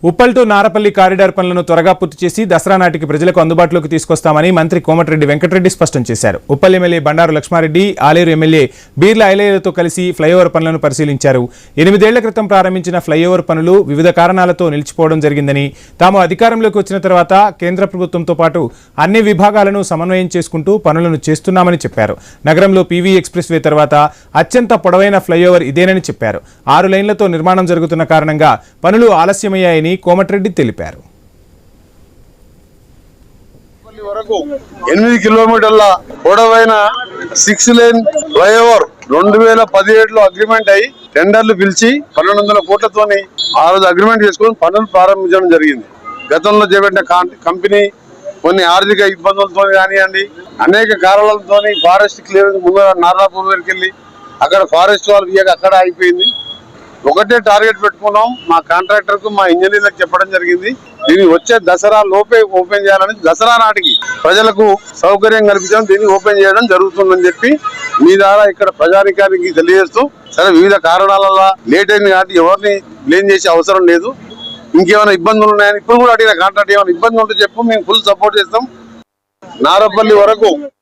Uppal to Narapally corridor పనులను త్వరగా పూర్తి చేసి దసరా నాటికి ప్రజలకు అందుబాటులోకి తీసుకొస్తామని మంత్రి కోమటిరెడ్డి వెంకటరెడ్డి స్పష్టం చేశారు. ఉప్పల్ ఎమ్మెల్యే బండారు లక్ష్మారెడ్డి, ఆలేరు ఎమ్మెల్యే బీర్ల ఐలయ్యలతో కలిసి ఫ్లైఓవర్ పనులను పరిశీలించారు. 8 ఏళ్ల క్రితం ప్రారంభించిన ఫ్లైఓవర్ పనులు వివిధ కారణాలతో నిలిచిపోవడం జరిగిందని, తాము అధికారంలోకి వచ్చిన తర్వాత కేంద్ర ప్రభుత్వంతో పాటు అన్ని విభాగాలను సమన్వయం చేసుకుంటూ పనులను చేస్తున్నామని చెప్పారు. నగరంలో పీవీ ఎక్స్ప్రెస్ వే తర్వాత అత్యంత పొడవైన ఫ్లైఓవర్ ఇదేనని చెప్పారు. 6 లైన్లతో నిర్మాణం జరుగుతున్న కారణంగా పనులు ఆలస్యమయ్యాయని కోమటిరెడ్డి తెలిపారు. 8 కిలోమీటర్ల పొడవైన 6 లేన్ ఫ్లైఓవర్ 2017లో అగ్రిమెంట్ అయ్యి టెండర్లు పిలిచి 1200 కోట్లతోని ఆ రోజు అగ్రిమెంట్ చేసుకుని పనులు ప్రారంభించడం జరిగింది. గతంలో చేపట్టిన కంపెనీ కొన్ని ఆర్థిక ఇబ్బందులతో కానివ్వండి, అనేక కారణాలతో ఫారెస్ట్ క్లియరెన్స్ ముందు నారాపూర్ వరకు వెళ్ళి అక్కడ ఫారెస్ట్ వాళ్ళు అక్కడ అయిపోయింది. ఒకటే టార్గెట్ పెట్టుకున్నాం. మా కాంట్రాక్టర్ కు, మా ఇంజనీర్లకు చెప్పడం జరిగింది, దీన్ని వచ్చే దసరా లోపే ఓపెన్ చేయాలని, దసరా నాటికి ప్రజలకు సౌకర్యం కల్పించడం, దీన్ని ఓపెన్ చేయడం జరుగుతుందని చెప్పి మీ ద్వారా ఇక్కడ ప్రజానికానికి తెలియజేస్తూ, సరే వివిధ కారణాల వల్ల లేట్ అయింది కాబట్టి ఎవరిని బ్లేమ్ చేసే అవసరం లేదు. ఇంకేమైనా ఇబ్బందులు ఉన్నాయని ఇప్పుడు కూడా అడిగిన కాంట్రాక్ట్ ఏమైనా ఇబ్బంది ఉంటే చెప్పు, మేము ఫుల్ సపోర్ట్ చేస్తాం. నారపల్లి వరకు